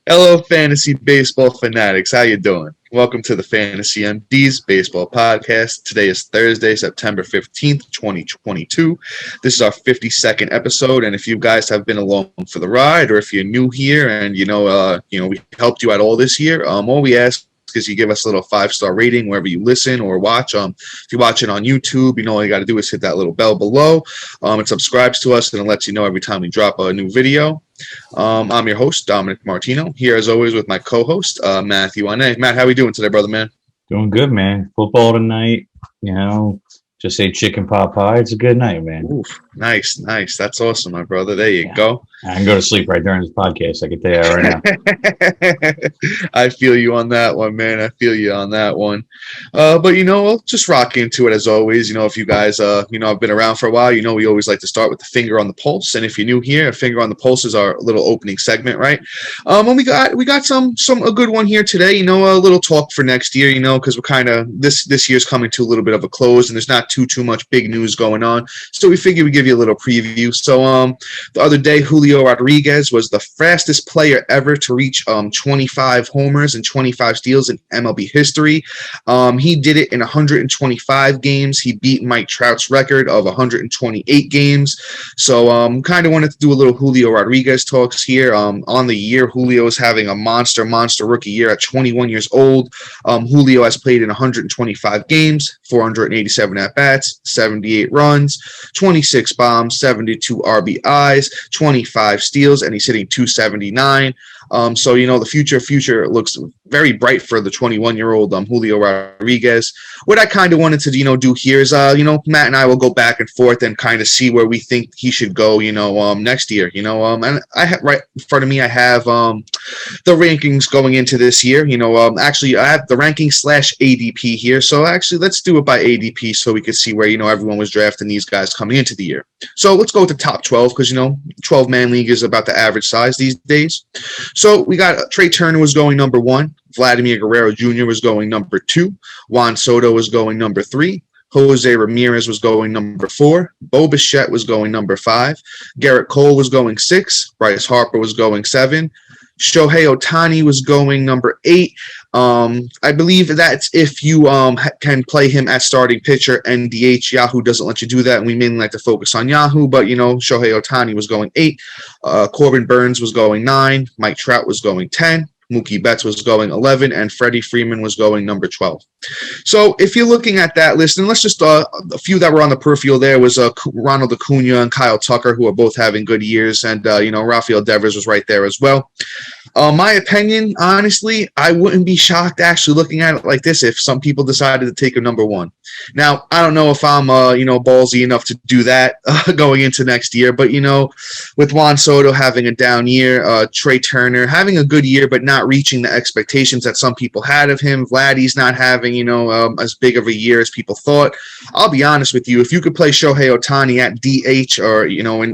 Hello, fantasy baseball fanatics. How you doing? Welcome to the Fantasy MD's Baseball Podcast. Today is Thursday, September 15th, 2022. This is our 52nd episode, and if you guys have been along for the ride, or if you're new here and we helped you out all this year, all we ask is you give us a little 5-star rating wherever you listen or watch. If you watch it on YouTube, all you got to do is hit that little bell below. It subscribes to us and it lets you know every time we drop a new video. I'm your host, Dominic Martino, here as always with my co-host, Matthew Ane. Matt, how we doing today, brother, man? Doing good, man. Football tonight, just say chicken pot pie. It's a good night, man. Oof, nice. That's awesome, my brother. There you go. I can go to sleep right during this podcast. I can tell you that right now. I feel you on that one, man. I feel you on that one. But, we'll just rock into it as always. If you guys, have been around for a while, we always like to start with the finger on the pulse. And if you're new here, a finger on the pulse is our little opening segment, right? And we got a good one here today, a little talk for next year, because we're kind of, this year's coming to a little bit of a close and there's not too much big news going on. So we figured we'd give you a little preview. So the other day, Julio Rodriguez was the fastest player ever to reach 25 homers and 25 steals in MLB history. He did it in 125 games. He beat Mike Trout's record of 128 games. So kind of wanted to do a little Julio Rodriguez talks here. On the year, Julio is having a monster rookie year at 21 years old. Julio has played in 125 games, 487 at-bats, 78 runs, 26 bombs, 72 RBIs, 25 steals, and he's hitting 279. So the future looks very bright for the 21-year-old Julio Rodriguez. What I kind of wanted to do here is Matt and I will go back and forth and kind of see where we think he should go next year. And I have right in front of me I have the rankings going into this year. Actually I have the rankings /ADP here. So actually let's do it by ADP so we can see where everyone was drafting these guys coming into the year. So let's go with the top 12 because 12-man league is about the average size these days. So we got Trey Turner was going number 1. Vladimir Guerrero Jr. was going number 2. Juan Soto was going number 3. Jose Ramirez was going number 4. Bo Bichette was going number 5. Garrett Cole was going 6. Bryce Harper was going 7. Shohei Ohtani was going number 8. I believe that's if you can play him at starting pitcher and DH. Yahoo doesn't let you do that, and we mainly like to focus on Yahoo, but, Shohei Ohtani was going 8. Corbin Burns was going 9. Mike Trout was going 10. Mookie Betts was going 11, and Freddie Freeman was going number 12. So if you're looking at that list, and let's just a few that were on the peripheral there was Ronald Acuna and Kyle Tucker, who are both having good years, and Rafael Devers was right there as well. My opinion, honestly, I wouldn't be shocked actually looking at it like this if some people decided to take a number 1. Now, I don't know if I'm ballsy enough to do that going into next year, but with Juan Soto having a down year, Trey Turner having a good year but not reaching the expectations that some people had of him, Vladdy's not having as big of a year as people thought. I'll be honest with you, if you could play Shohei Ohtani at DH or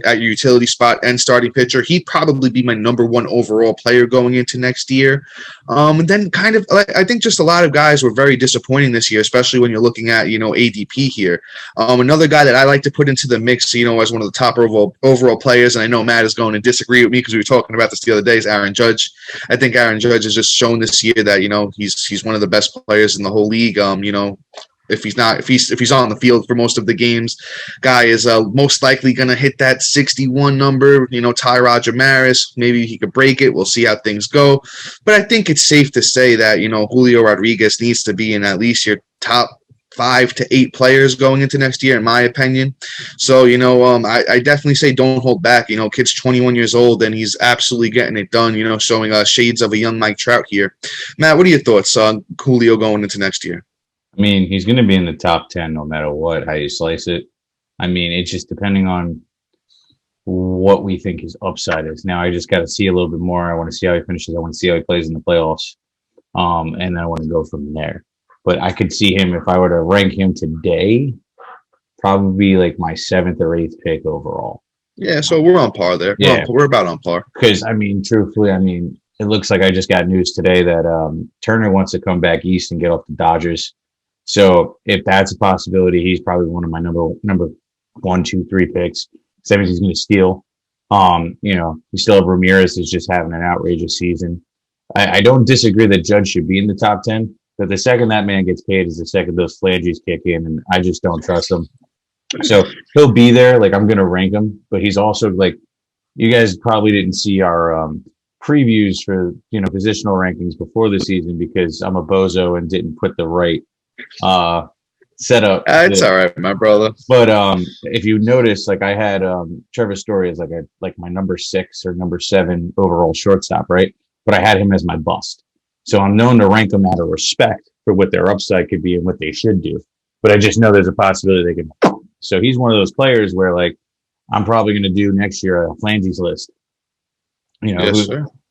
at your utility spot and starting pitcher, he'd probably be my number 1 overall player going into next year. And then kind of, I think just a lot of guys were very disappointing this year, especially when you're looking at, ADP here. Another guy that I like to put into the mix, as one of the top overall players, and I know Matt is going to disagree with me because we were talking about this the other day, is Aaron Judge. I think Aaron Judge has just shown this year that, he's one of the best players in the whole league. If he's on the field for most of the games, guy is most likely going to hit that 61 number. Tyrod Maris, maybe he could break it. We'll see how things go. But I think it's safe to say that, Julio Rodriguez needs to be in at least your top 5 to 8 players going into next year, in my opinion. So, I definitely say don't hold back. Kid's 21 years old and he's absolutely getting it done, showing shades of a young Mike Trout here. Matt, what are your thoughts on Julio going into next year? I mean, he's going to be in the top 10 no matter what, how you slice it. I mean, it's just depending on what we think his upside is. Now, I just got to see a little bit more. I want to see how he finishes. I want to see how he plays in the playoffs. And then I want to go from there. But I could see him, if I were to rank him today, probably like my 7th or 8th pick overall. Yeah, so we're on par there. Yeah. We're about on par. Because, truthfully, it looks like I just got news today that Turner wants to come back east and get off the Dodgers. So if that's a possibility, he's probably one of my number 1, 2, 3 picks. So that means he's going to steal. You still have Ramirez is just having an outrageous season. I don't disagree that Judge should be in the top 10, but the second that man gets paid is the second those flanges kick in, and I just don't trust him. So he'll be there. Like, I'm going to rank him, but he's also like, you guys probably didn't see our previews for, positional rankings before the season because I'm a bozo and didn't put the right setup. It's all right, my brother. But if you notice, like, I had Trevor Story as like my number 6 or number 7 overall shortstop, right? But I had him as my bust. So I'm known to rank them out of respect for what their upside could be and what they should do. But I just know there's a possibility they could. So he's one of those players where, like, I'm probably going to do next year a Flanges list. Yes,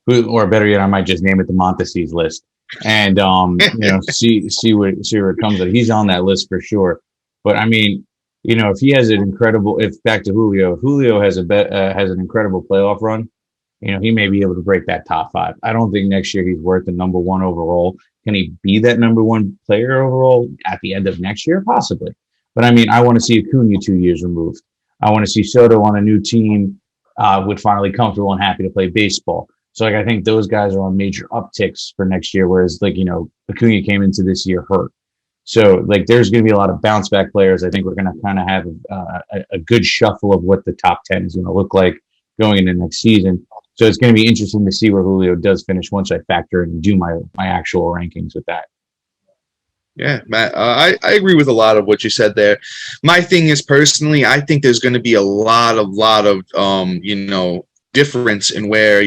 who, or better yet, I might just name it the Monteses list, and see where it comes. He's on that list for sure. But I mean, if he has an incredible, if back to Julio has has an incredible playoff run, he may be able to break that top 5. I don't think next year he's worth the number 1 overall. Can he be that number 1 player overall at the end of next year? Possibly. But I mean, I want to see Acuna 2 years removed. I want to see Soto on a new team with finally comfortable and happy to play baseball. So, like, I think those guys are on major upticks for next year, whereas, like, Acuna came into this year hurt. So, like, there's going to be a lot of bounce back players. I think we're going to kind of have a good shuffle of what the top 10 is going to look like going into next season. So it's going to be interesting to see where Julio does finish once I factor in and do my actual rankings with that. Yeah, Matt, I agree with a lot of what you said there. My thing is, personally, I think there's going to be a lot of difference in where,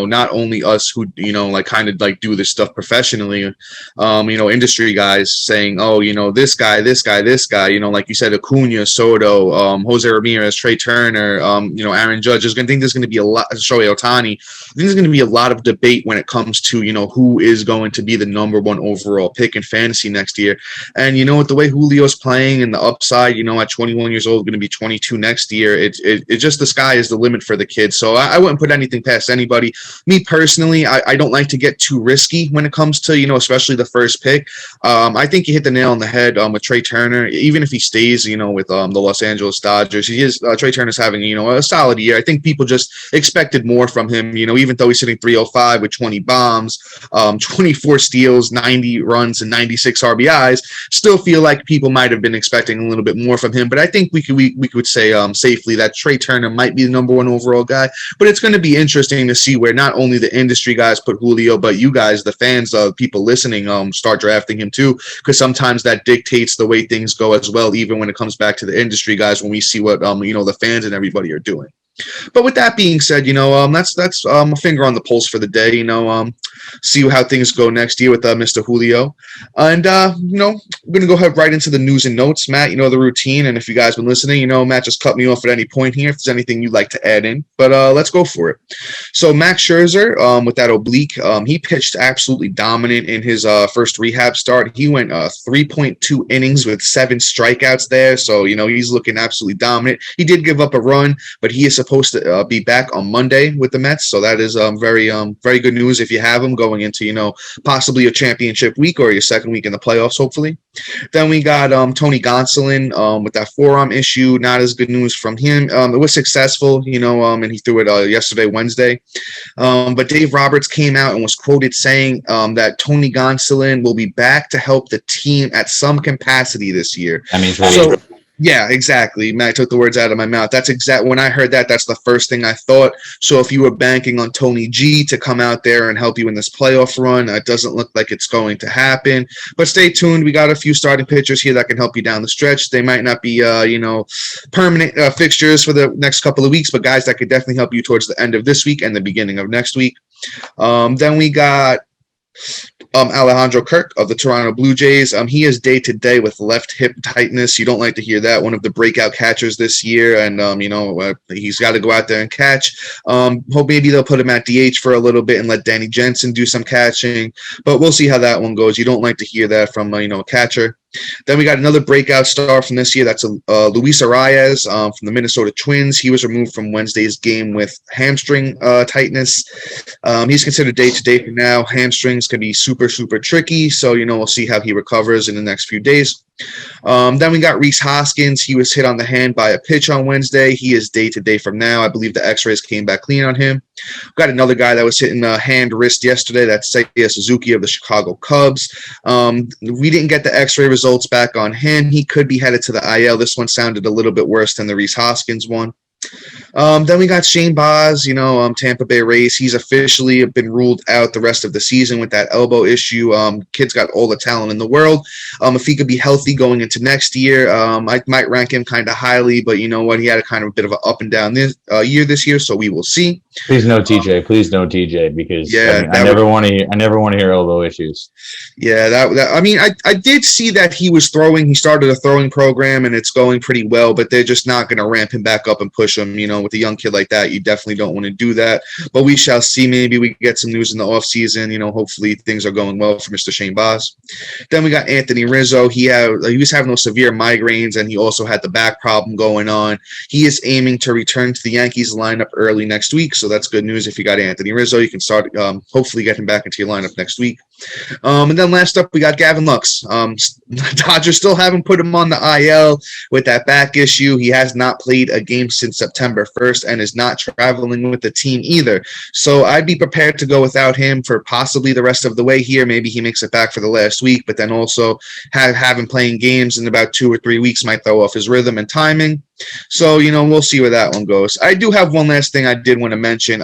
not only us who, like kind of like do this stuff professionally, industry guys saying, oh, this guy, like you said, Acuna, Soto, Jose Ramirez, Trey Turner, Aaron Judge. I think there's going to be a lot, Shohei Ohtani. I think there's going to be a lot of debate when it comes to, who is going to be the number 1 overall pick in fantasy next year. And, with the way Julio's playing and the upside, at 21 years old, going to be 22 next year, it just, the sky is the limit for the kid. So I wouldn't put anything past anybody. Me personally, I don't like to get too risky when it comes to, especially the first pick. I think you hit the nail on the head with Trey Turner. Even if he stays, with the Los Angeles Dodgers, Trey Turner's having, a solid year. I think people just expected more from him, even though he's hitting 305 with 20 bombs, 24 steals, 90 runs, and 96 RBIs. Still feel like people might have been expecting a little bit more from him. But I think we could say safely that Trey Turner might be the number 1 overall guy. But it's going to be interesting to see where not only the industry guys put Julio, but you guys, the fans, people listening, start drafting him too, because sometimes that dictates the way things go as well, even when it comes back to the industry guys, when we see what, the fans and everybody are doing. But with that being said, that's a finger on the pulse for the day. See how things go next year with Mr. Julio, and we're gonna go ahead right into the news and notes. Matt, the routine, and if you guys been listening, Matt just cut me off at any point here if there's anything you'd like to add in. But let's go for it. So Max Scherzer, with that oblique, he pitched absolutely dominant in his first rehab start. He went 3.2 innings with 7 strikeouts there. So he's looking absolutely dominant. He did give up a run, but he is supposed to be back on Monday with the Mets. So that is very good news if you have him going into, possibly a championship week or your second week in the playoffs, hopefully. Then we got Tony Gonsolin with that forearm issue. Not as good news from him. It was successful, and he threw it yesterday, Wednesday. But Dave Roberts came out and was quoted saying that Tony Gonsolin will be back to help the team at some capacity this year. I mean, so yeah, exactly. Matt took the words out of my mouth. That's exact. When I heard that, that's the first thing I thought. So if you were banking on Tony G to come out there and help you in this playoff run, it doesn't look like it's going to happen. But stay tuned. We got a few starting pitchers here that can help you down the stretch. They might not be, permanent fixtures for the next couple of weeks, but guys that could definitely help you towards the end of this week and the beginning of next week. Then we got Alejandro Kirk of the Toronto Blue Jays. He is day-to-day with left hip tightness. You don't like to hear that. One of the breakout catchers this year, and he's got to go out there and catch. Hope maybe they'll put him at DH for a little bit and let Danny Jensen do some catching, but we'll see how that one goes. You don't like to hear that from a catcher. Then we got another breakout star from this year. That's Luis Arias from the Minnesota Twins. He was removed from Wednesday's game with hamstring tightness. He's considered day-to-day for now. Hamstrings can be super, super tricky. So, we'll see how he recovers in the next few days. Then we got Rhys Hoskins. He was hit on the hand by a pitch on Wednesday. He is day-to-day from now. I believe the x-rays came back clean on him. We've got another guy that was hitting the hand wrist yesterday. That's Seiya Suzuki of the Chicago Cubs. We didn't get the x-ray results back on him. He could be headed to the IL. This one sounded a little bit worse than the Rhys Hoskins one. Then we got Shane Baz, Tampa Bay Rays. He's officially been ruled out the rest of the season with that elbow issue. Kid's got all the talent in the world. If he could be healthy going into next year, I might rank him kind of highly, but you know what? He had a kind of a bit of an up and down this year, so we will see. Please no TJ. Please no TJ, because yeah, I never want to hear elbow issues. Yeah, I did see that he was throwing. He started a throwing program, and it's going pretty well, but they're just not going to ramp him back up and push him. With a young kid like that, you definitely don't want to do that. But we shall see. Maybe we get some news in the offseason. Hopefully things are going well for Mr. Shane Baz. Then we got Anthony Rizzo. He was having those severe migraines, and he also had the back problem going on. He is aiming to return to the Yankees lineup early next week, so that's good news. If you got Anthony Rizzo, you can start hopefully get him back into your lineup next week. And then last up, we got Gavin Lux. Dodgers still haven't put him on the IL with that back issue. He has not played a game since September 1st and is not traveling with the team either. So I'd be prepared to go without him for possibly the rest of the way here. Maybe he makes it back for the last week, but then also have him playing games in about 2 or 3 weeks might throw off his rhythm and timing. So, we'll see where that one goes. I do have one last thing I did want to mention.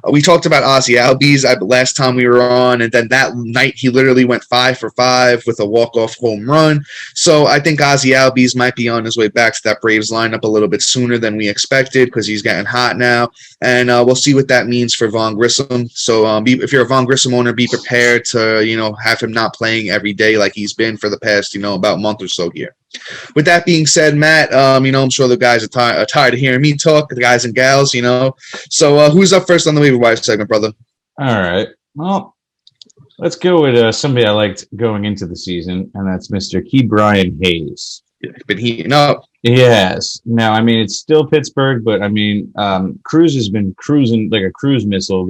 We talked about Ozzy Albies last time we were on, and then that night he literally went 5 for 5 with a walk-off home run. So I think Ozzy Albies might be on his way back to that Braves lineup a little bit sooner than we expected because he's getting hot now. And we'll see what that means for Vaughn Grissom. So if you're a Vaughn Grissom owner, be prepared to, have him not playing every day like he's been for the past, about a month or so here. With that being said, Matt, I'm sure the guys are tired of hearing me talk, the guys and gals, So who's up first on the waiver wire segment, brother? All right. Well, let's go with somebody I liked going into the season, and that's Mr. Ke'Bryan Hayes. It's been heating up. Yes. Now, it's still Pittsburgh, but Cruz has been cruising like a cruise missile,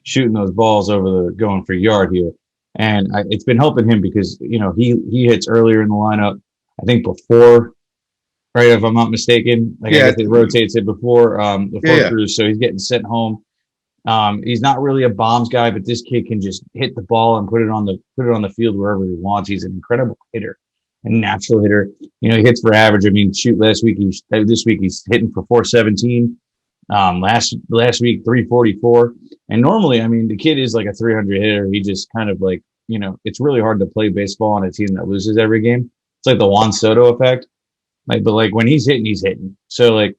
shooting those balls going for yard here, and it's been helping him because he hits earlier in the lineup. I think before, right? If I'm not mistaken, I guess it rotates it before Cruz, so he's getting sent home. He's not really a bombs guy, but this kid can just hit the ball and put it on the field wherever he wants. He's an incredible hitter, a natural hitter. He hits for average. This week he's hitting for 417. Last week 344, and normally, the kid is like a 300 hitter. He just kind of it's really hard to play baseball on a team that loses every game. It's like the Juan Soto effect. But when he's hitting. So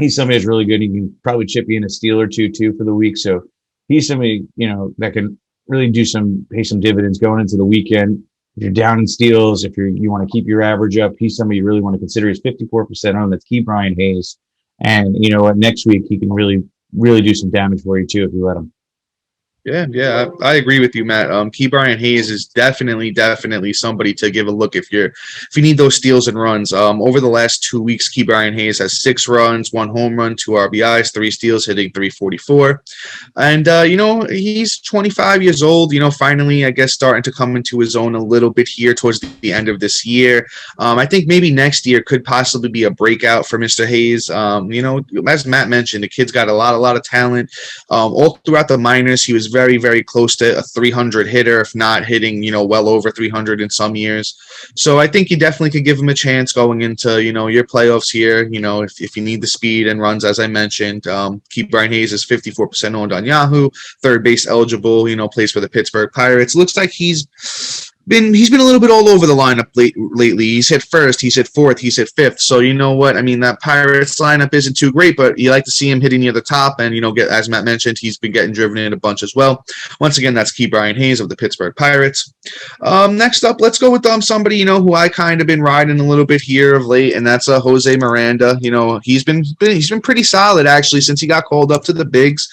he's somebody that's really good. He can probably chip you in a steal or two for the week. So he's somebody, that can really pay some dividends going into the weekend. If you're down in steals, if you want to keep your average up, he's somebody you really want to consider. He's 54% on. That's Ke'Bryan Hayes. And you know what? Next week he can really, really do some damage for you too if you let him. Yeah, I agree with you, Matt. Ke'Bryan Hayes is definitely somebody to give a look if you need those steals and runs. Over the last 2 weeks, Ke'Bryan Hayes has 6 runs, 1 home run, 2 RBIs, 3 steals, hitting 344. And he's 25 years old. Finally, I guess starting to come into his own a little bit here towards the end of this year. I think maybe next year could possibly be a breakout for Mr. Hayes. As Matt mentioned, the kid's got a lot of talent. All throughout the minors, he was very, very close to a 300 hitter, if not hitting, well over 300 in some years. So I think you definitely could give him a chance going into, your playoffs here. If you need the speed and runs, as I mentioned, Ke'Bryan Hayes is 54% owned on Yahoo, third base eligible, plays for the Pittsburgh Pirates. Looks like he's been a little bit all over the lineup lately. He's hit first, he's hit fourth, he's hit fifth. So you know what? That Pirates lineup isn't too great, but you like to see him hitting near the top. And as Matt mentioned, he's been getting driven in a bunch as well. Once again, that's Ke'Bryan Hayes of the Pittsburgh Pirates. Next up, let's go with somebody who I kind of been riding a little bit here of late, and that's Jose Miranda. He's been pretty solid actually since he got called up to the bigs.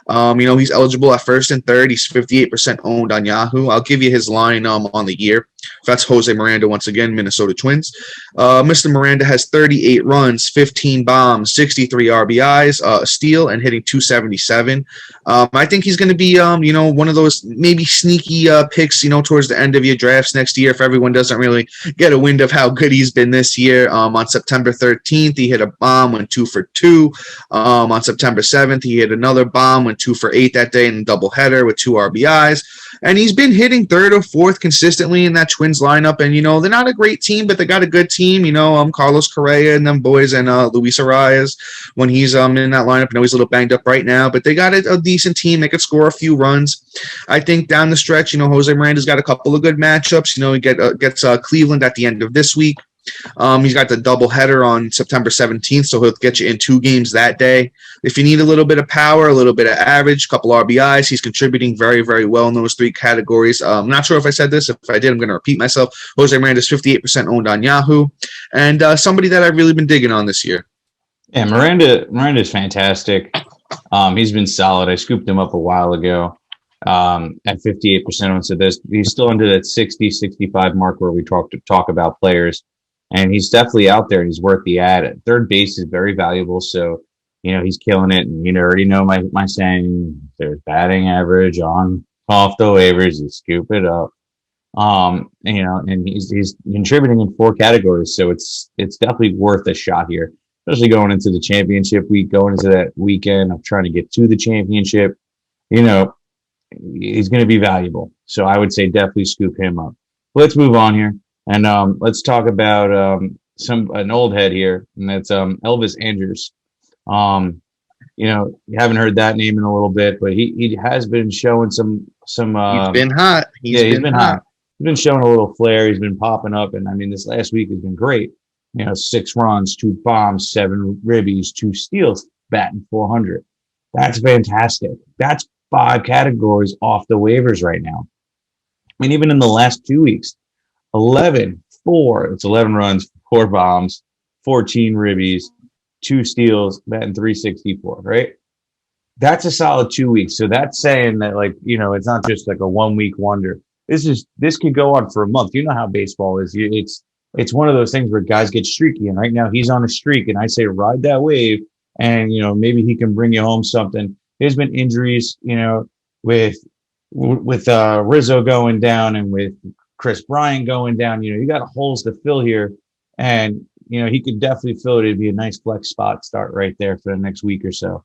He's eligible at first and third. He's 58% owned on Yahoo. I'll give you his line on the year. That's Jose Miranda once again, Minnesota Twins. Mr. Miranda has 38 runs, 15 bombs, 63 RBIs, a steal, and hitting 277. I think he's going to be, one of those maybe sneaky picks, towards the end of your drafts next year if everyone doesn't really get a wind of how good he's been this year. On September 13th, he hit a bomb, went 2 for 2. On September 7th, he hit another bomb, went 2 for 8 that day in a doubleheader with 2 RBIs. And he's been hitting third or fourth consistently in that Twins lineup. And, they're not a great team, but they got a good team. Carlos Correa and them boys and Luis Arias when he's in that lineup. I know he's a little banged up right now, but they got a decent team. They could score a few runs. I think down the stretch, Jose Miranda's got a couple of good matchups. He gets Cleveland at the end of this week. He's got the doubleheader on September 17th, so he'll get you in 2 games that day. If you need a little bit of power, a little bit of average, a couple RBIs, he's contributing very, very well in those 3 categories. I'm not sure if I said this. If I did, I'm going to repeat myself. Jose Miranda's 58% owned on Yahoo, and somebody that I've really been digging on this year. Yeah, Miranda's fantastic. He's been solid. I scooped him up a while ago at 58% owned. So he's still under that 60, 65 mark where we talk about players. And he's definitely out there and he's worth the ad. Third base is very valuable. So, he's killing it. And you already know my saying, there's batting average off the waivers, you scoop it up. And he's contributing in 4 categories. So it's definitely worth a shot here, especially going into the championship week, going into that weekend of trying to get to the championship. He's going to be valuable. So I would say definitely scoop him up. Let's move on here. And let's talk about an old head here, and that's Elvis Andrus. You haven't heard that name in a little bit, but he has been showing some. He's been hot. He's been hot. He's been showing a little flair. He's been popping up, and this last week has been great. 6 runs, 2 bombs, 7 ribbies, 2 steals, batting 400. That's fantastic. That's 5 categories off the waivers right now. Even in the last 2 weeks. 11 runs, 4 bombs, 14 ribbies, 2 steals, batting 364, right? That's a solid 2 weeks. So that's saying that, it's not just like a 1 week wonder. This could go on for a month. You know how baseball is. It's one of those things where guys get streaky, and right now he's on a streak, and I say ride that wave, and maybe he can bring you home something. There's been injuries, with Rizzo going down and with Chris Bryant going down. You got holes to fill here, and he could definitely fill it. It'd be a nice flex spot start right there for the next week or so.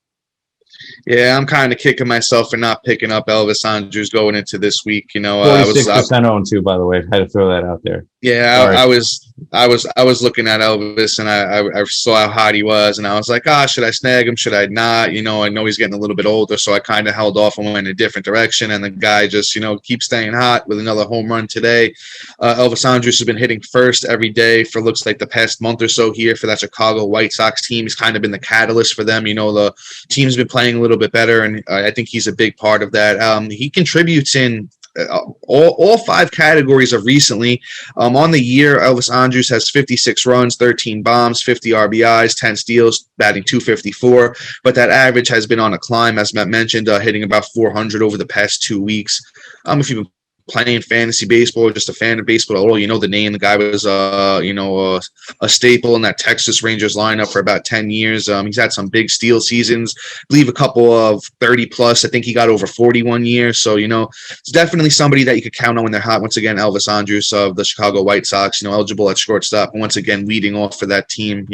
Yeah, I'm kind of kicking myself for not picking up Elvis Andrus going into this week. 46% owned too, by the way. I had to throw that out there. Yeah, I was looking at Elvis, and I saw how hot he was, and I was like, should I snag him? Should I not? I know he's getting a little bit older, so I kind of held off and went in a different direction. And the guy just keeps staying hot with another home run today. Elvis Andrus has been hitting first every day for looks like the past month or so here for that Chicago White Sox team. He's kind of been the catalyst for them. The team's been playing a little bit better, and I think he's a big part of that. He contributes in all 5 categories of recently. On the year, Elvis Andrus has 56 runs, 13 bombs, 50 RBIs, 10 steals, batting 254. But that average has been on a climb, as Matt mentioned, hitting about 400 over the past 2 weeks. If you've been playing fantasy baseball or just a fan of baseball at all, the name. The guy was, a staple in that Texas Rangers lineup for about 10 years. He's had some big steal seasons, I believe a couple of 30 plus. I think he got over 41 years. So, it's definitely somebody that you could count on when they're hot. Once again, Elvis Andrus of the Chicago White Sox, eligible at shortstop. And once again, leading off for that team,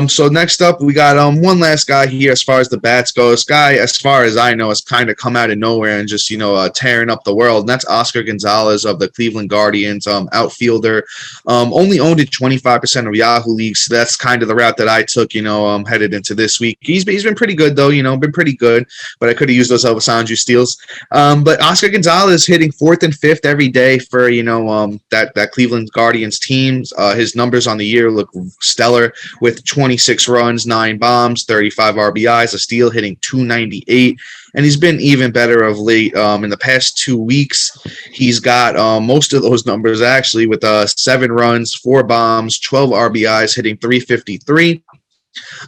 So next up, we got one last guy here as far as the bats go. This guy, as far as I know, has kind of come out of nowhere and just, tearing up the world. And that's Oscar Gonzalez of the Cleveland Guardians, outfielder. Only owned in 25% of Yahoo leagues. So that's kind of the route that I took, headed into this week. He's been pretty good, though, been pretty good. But I could have used those Elvis Andrus steals. But Oscar Gonzalez hitting 4th and 5th every day for, that Cleveland Guardians team. His numbers on the year look stellar with 26 runs, 9 bombs, 35 RBIs, a steal, hitting 298. And he's been even better of late. In the past 2 weeks, he's got most of those numbers actually with 7 runs, 4 bombs, 12 RBIs, hitting 353.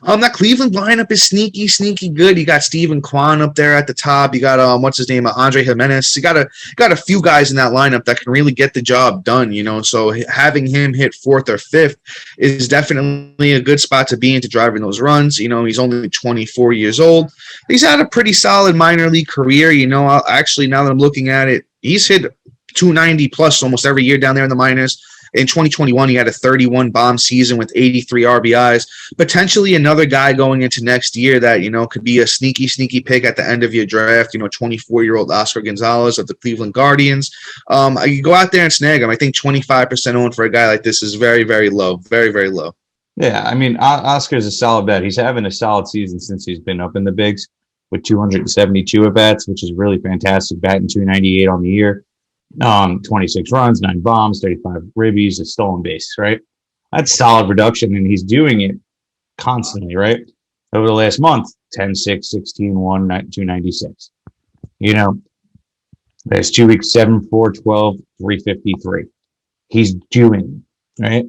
That Cleveland lineup is sneaky good. You got Steven Kwan up there at the top. You got what's his name, Andre Jimenez. You got a few guys in that lineup that can really get the job done. So having him hit fourth or fifth is definitely a good spot to be into driving those runs. He's only 24 years old. He's had a pretty solid minor league career. Actually, now that I'm looking at it, he's hit 290 plus almost every year down there in the minors. In 2021, he had a 31 bomb season with 83 RBIs. Potentially another guy going into next year that, could be a sneaky pick at the end of your draft. 24-year-old Oscar Gonzalez of the Cleveland Guardians. You go out there and snag him. I think 25% owned for a guy like this is very, very low. Very, very low. Yeah, I mean, Oscar's a solid bet. He's having a solid season since he's been up in the bigs with 272 at-bats, which is really fantastic. Batting 298 on the year. 26 runs, 9 bombs, 35 ribbies, a stolen base, right? That's solid production, and he's doing it constantly, right? Over the last month, 10, 6, 16, 1, 296. There's 2 weeks, 7, 4, 12, 353. He's doing it, right?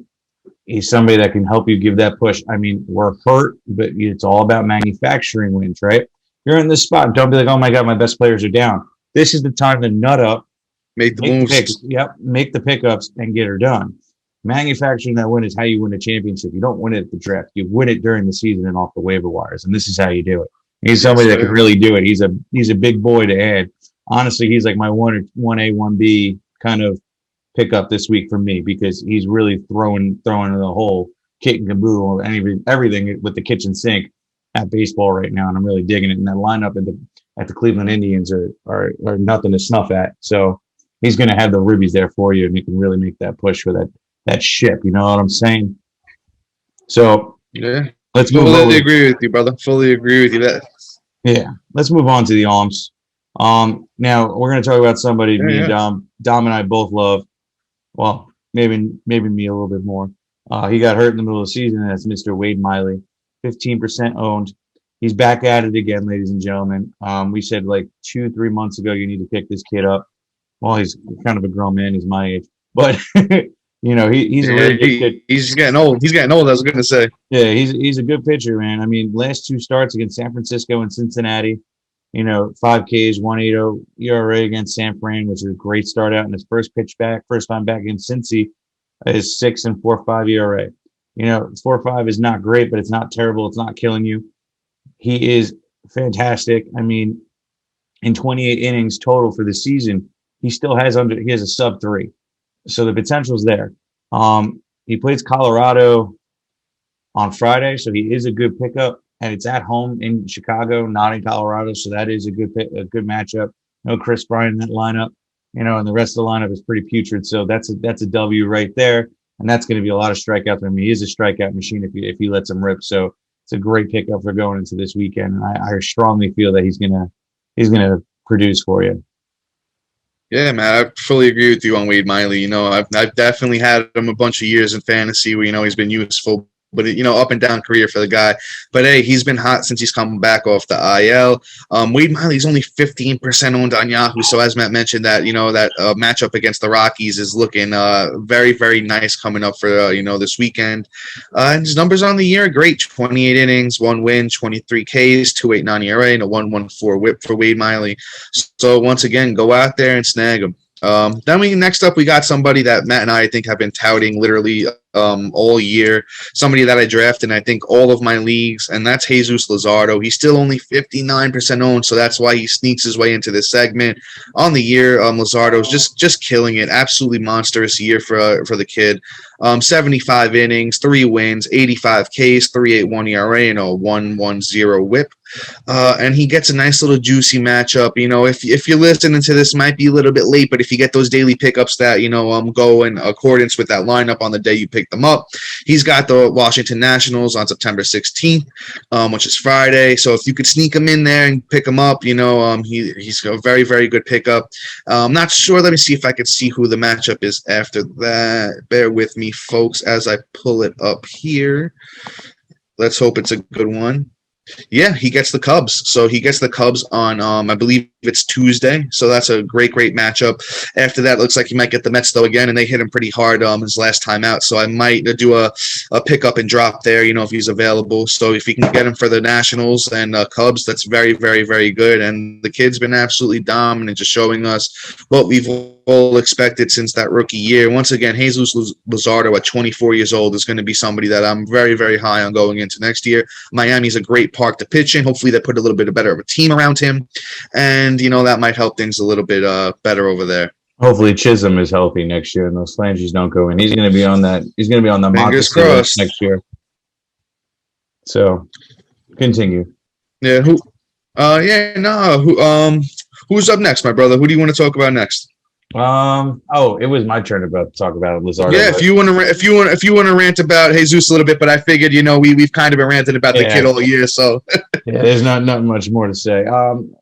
He's somebody that can help you give that push. I mean, we're hurt, but it's all about manufacturing wins, right? You're in this spot. Don't be like, oh my God, my best players are down. This is the time to nut up. Make the moves. Make the pickups and get her done. Manufacturing that win is how you win a championship. You don't win it at the draft. You win it during the season and off the waiver wires, and this is how you do it. He's somebody that can really do it. He's a big boy to add. Honestly, he's like my 1A, 1B kind of pickup this week for me because he's really throwing the whole kit and caboodle and everything with the kitchen sink at baseball right now, and I'm really digging it. And that lineup at the Cleveland Indians are nothing to snuff at. So he's going to have the ribbies there for you, and you can really make that push for that ship. You know what I'm saying? So yeah, let's move on. Fully agree with you, brother. Fully agree with you. Yeah, let's move on to the alms. Now we're going to talk about somebody me and Dom and I both love. Well, maybe me a little bit more. He got hurt in the middle of the season, and that's Mr. Wade Miley, 15% owned. He's back at it again, ladies and gentlemen. We said like 2-3 months ago, you need to pick this kid up. Well, he's kind of a grown man. He's my age, but he's a really good kid. He's getting old. I was going to say. Yeah, he's a good pitcher, man. I mean, last 2 starts against San Francisco and Cincinnati, 5 Ks, 1.80 ERA against San Fran, which is a great start out. And his first time back against Cincy, is 6 and 4.5 ERA. 4.5 is not great, but it's not terrible. It's not killing you. He is fantastic. I mean, in 28 innings total for the season, he has a sub 3. So the potential's there. He plays Colorado on Friday, so he is a good pickup, and it's at home in Chicago, not in Colorado. So that is a good matchup. No Chris Bryant in that lineup, and the rest of the lineup is pretty putrid. So that's a W right there, and that's going to be a lot of strikeouts. I mean, he is a strikeout machine if he lets him rip. So it's a great pickup for going into this weekend, and I strongly feel that he's gonna produce for you. Yeah, man, I fully agree with you on Wade Miley. I've definitely had him a bunch of years in fantasy where, he's been useful, but, up and down career for the guy. But, hey, he's been hot since he's come back off the IL. Wade Miley's only 15% owned on Yahoo. So, as Matt mentioned, that matchup against the Rockies is looking very, very nice coming up for, this weekend. And his numbers on the year are great. 28 innings, 1 win, 23 Ks, 2.89 ERA, and a 1.14 whip for Wade Miley. So, once again, go out there and snag him. Then next up we got somebody that Matt and I think have been touting literally all year, somebody that I drafted in I think all of my leagues, and that's Jesus Luzardo. He's still only 59% owned, so that's why he sneaks his way into this segment. On the year, Luzardo's just killing it. Absolutely monstrous year for the kid. 75 innings, 3 wins, 85 Ks, 3.81 ERA, and a 1.10 whip. And he gets a nice little juicy matchup. If you're listening to this, might be a little bit late, but if you get those daily pickups that go in accordance with that lineup on the day you pick them up, he's got the Washington Nationals on September 16th, which is Friday. So if you could sneak him in there and pick him up, he's a very, very good pickup. I'm not sure. Let me see if I can see who the matchup is after that. Bear with me, folks, as I pull it up here. Let's hope it's a good one. Yeah, he gets the Cubs. So he gets the Cubs on, I believe it's Tuesday. So that's a great matchup. After that, looks like he might get the Mets though again, and they hit him pretty hard his last time out. So I might do a pick up and drop there, if he's available. So if you can get him for the Nationals and Cubs, that's very, very, very good. And the kid's been absolutely dominant, just showing us what we've all expected since that rookie year. Once again, Jesus Luzardo at 24 years old is going to be somebody that I'm very, very high on going into next year. Miami's a great park to pitch in. Hopefully they put a little bit better of a team around him. And, that might help things a little bit better over there. Hopefully Chisholm is healthy next year and those phalanges don't go in. He's going to be on that. He's going to be on the Fingers crossed next year. So continue. Yeah. Who's up next, my brother? Who do you want to talk about next? It was my turn to talk about Luzardo. Yeah, if you want to rant about Jesus a little bit, but I figured, we've kind of been ranting about the kid all year, so yeah, there's not much more to say.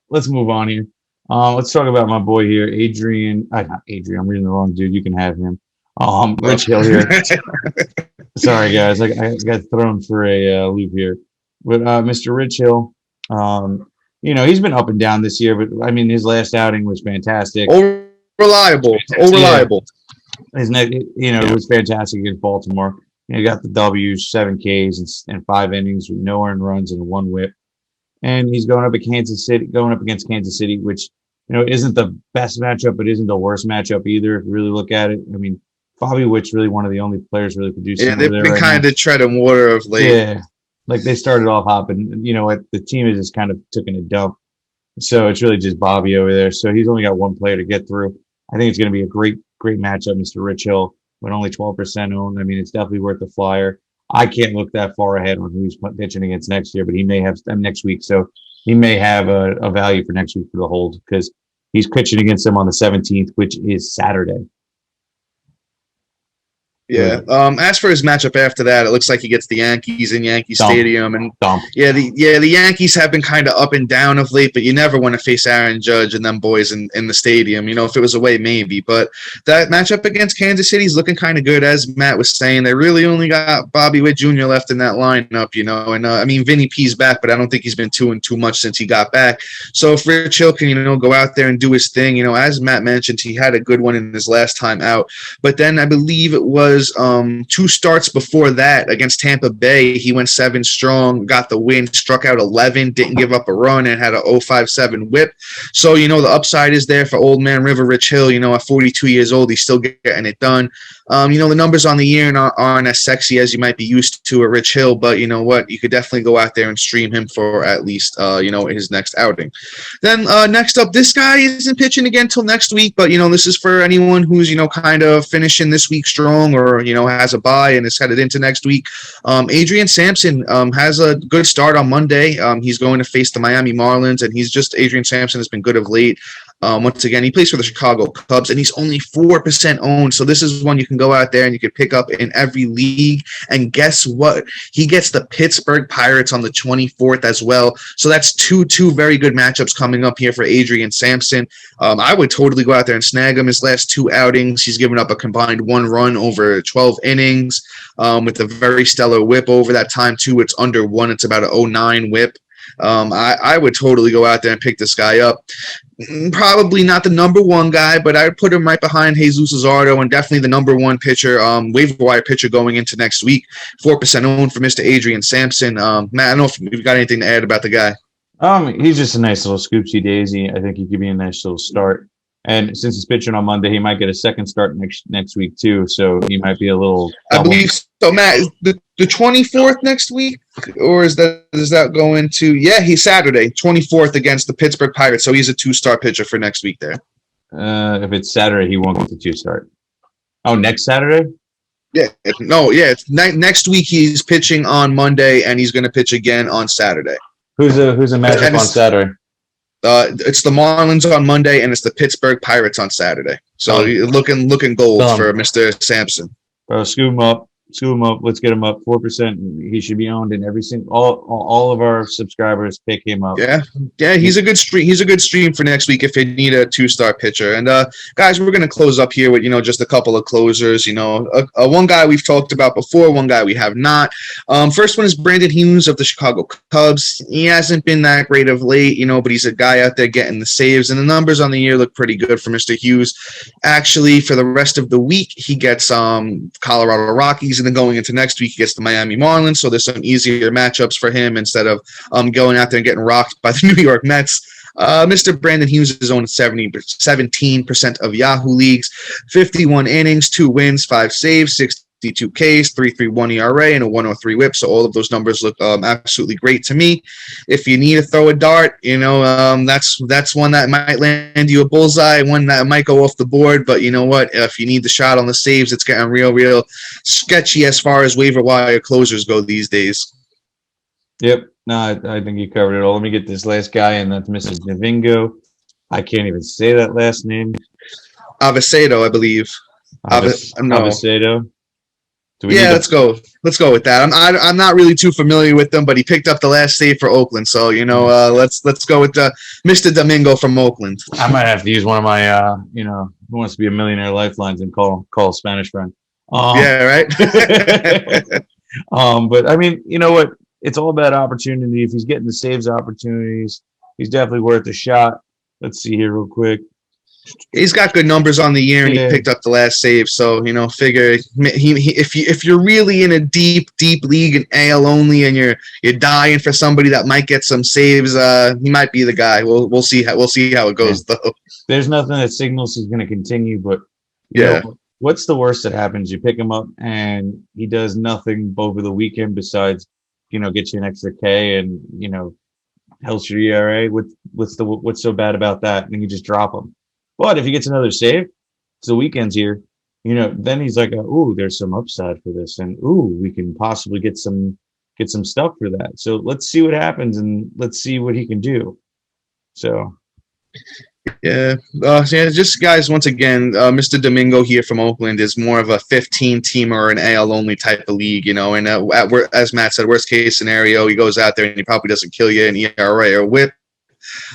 Let's move on here. Let's talk about my boy here, Adrian. Not Adrian. I'm reading the wrong dude. You can have him. Rich Hill here. Sorry, guys. I got thrown for a loop here. But Mr. Rich Hill, he's been up and down this year, but I mean, his last outing was fantastic. Reliable. His neck, it was fantastic against Baltimore. He got the W's, 7 Ks, and 5 innings with no earned runs and 1 whip. And he's going up against Kansas City, which isn't the best matchup, but isn't the worst matchup either. If you really look at it, I mean, Bobby Witt's really one of the only players really producing. Yeah, they've been kind of treading water of late. Yeah, like they started off hopping. The team is just kind of taking a dump. So it's really just Bobby over there. So he's only got one player to get through. I think it's going to be a great matchup, Mr. Rich Hill, with only 12% owned. I mean, it's definitely worth the flyer. I can't look that far ahead on who he's pitching against next year, but he may have next week. So he may have a value for next week for the hold because he's pitching against them on the 17th, which is Saturday. Yeah. As for his matchup after that, it looks like he gets the Yankees in Yankee Stadium, and the Yankees have been kind of up and down of late. But you never want to face Aaron Judge and them boys in the stadium. If it was away, maybe. But that matchup against Kansas City is looking kind of good, as Matt was saying. They really only got Bobby Witt Jr. left in that lineup, And I mean, Vinny P's back, but I don't think he's been doing too much since he got back. So if Rich Hill can, go out there and do his thing, as Matt mentioned, he had a good one in his last time out. But then I believe it was 2 starts before that against Tampa Bay. He went 7 strong, got the win, struck out 11, didn't give up a run, and had a 0.57 whip. So, the upside is there for old man River Rich Hill. At 42 years old, he's still getting it done. The numbers on the year aren't as sexy as you might be used to at Rich Hill, but you know what? You could definitely go out there and stream him for at least, his next outing. Then next up, this guy isn't pitching again till next week, but, this is for anyone who's, kind of finishing this week strong or, has a bye and is headed into next week. Adrian Sampson has a good start on Monday. He's going to face the Miami Marlins, and Adrian Sampson has been good of late. Once again, he plays for the Chicago Cubs, and he's only 4% owned. So this is one you can go out there and you can pick up in every league. And guess what? He gets the Pittsburgh Pirates on the 24th as well. So that's two very good matchups coming up here for Adrian Sampson. I would totally go out there and snag him. His last 2 outings, he's given up a combined 1 run over 12 innings with a very stellar whip over that time, too. It's under 1. It's about an 0.9 whip. I would totally go out there and pick this guy up. Probably not the number 1 guy, but I would put him right behind Jesus Luzardo and definitely the number 1 pitcher, waiver wire pitcher going into next week. 4% owned for Mr. Adrian Sampson. Matt, I don't know if you've got anything to add about the guy. He's just a nice little scoopsy daisy. I think he could be a nice little start. And since he's pitching on Monday, he might get a second start next week too. So he might be a little. I believe so, Matt. The 24th next week, or does that go into? Yeah, he's Saturday, 24th against the Pittsburgh Pirates. So he's a 2-star pitcher for next week there. If it's Saturday, he won't get the 2-start. Oh, next Saturday? Yeah, it's next week. He's pitching on Monday, and he's going to pitch again on Saturday. Who's a matchup on Saturday? It's the Marlins on Monday, and it's the Pittsburgh Pirates on Saturday. So looking gold for Mr. Sampson. Bro, scoop him up. Scoop him up. Let's get him up 4%. He should be owned in every single. All of our subscribers pick him up. Yeah, he's a good stream. He's a good stream for next week if you need a 2-star pitcher. And guys, we're gonna close up here with just a couple of closers. One guy we've talked about before, one guy we have not. First one is Brandon Hughes of the Chicago Cubs. He hasn't been that great of late, but he's a guy out there getting the saves, and the numbers on the year look pretty good for Mr. Hughes. Actually, for the rest of the week, he gets Colorado Rockies, and then going into next week, he gets the Miami Marlins. So there's some easier matchups for him instead of going out there and getting rocked by the New York Mets. Mr. Brandon Hughes is owned 17% of Yahoo leagues, 51 innings, 2 wins, 5 saves, 62 Ks, 3.31 ERA, and a 103 WHIP. So all of those numbers look absolutely great to me. If you need to throw a dart, that's one that might land you a bullseye, one that might go off the board. But you know what? If you need the shot on the saves, it's getting real sketchy as far as waiver wire closers go these days. Yep. No, I think you covered it all. Let me get this last guy, and that's Mrs. Domingo. I can't even say that last name. Avesedo, I believe. Avesedo. Yeah, let's go. Let's go with that. I'm not really too familiar with them, but he picked up the last save for Oakland, so let's go with Mr. Domingo from Oakland. I might have to use one of my who wants to be a millionaire lifelines and call a Spanish friend. Yeah, right. But I mean, you know what? It's all about opportunity. If he's getting the saves opportunities, he's definitely worth a shot. Let's see here real quick. He's got good numbers on the year, and he picked up the last save. So figure if you're really in a deep league in AL only, and you're dying for somebody that might get some saves, he might be the guy. We'll see how it goes though. There's nothing that signals he's going to continue, but what's the worst that happens? You pick him up, and he does nothing over the weekend besides get you an extra K and helps your ERA. What's so bad about that? And you just drop him. But if he gets another save, so the weekend's here, then he's like, ooh, there's some upside for this, and ooh, we can possibly get some stuff for that. So let's see what happens, and let's see what he can do. So, just guys, once again, Mr. Domingo here from Oakland is more of a 15-teamer or an AL only type of league, and as Matt said, worst case scenario, he goes out there and he probably doesn't kill you in ERA or WHIP.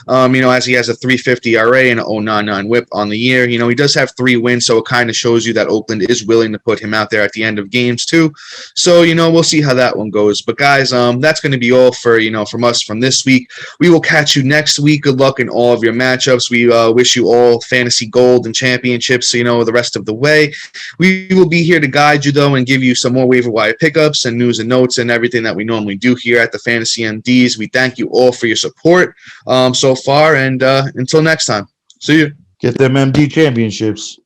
As he has a 3.50 ERA and an 0.99 WHIP on the year. He does have 3 wins, so it kind of shows you that Oakland is willing to put him out there at the end of games too. So, we'll see how that one goes. But guys, that's going to be all for, from us from this week. We will catch you next week. Good luck in all of your matchups. We wish you all fantasy gold and championships, the rest of the way. We will be here to guide you, though, and give you some more waiver wire pickups and news and notes and everything that we normally do here at the Fantasy MDs. We thank you all for your support so far, and until next time, see you. Get them MD championships.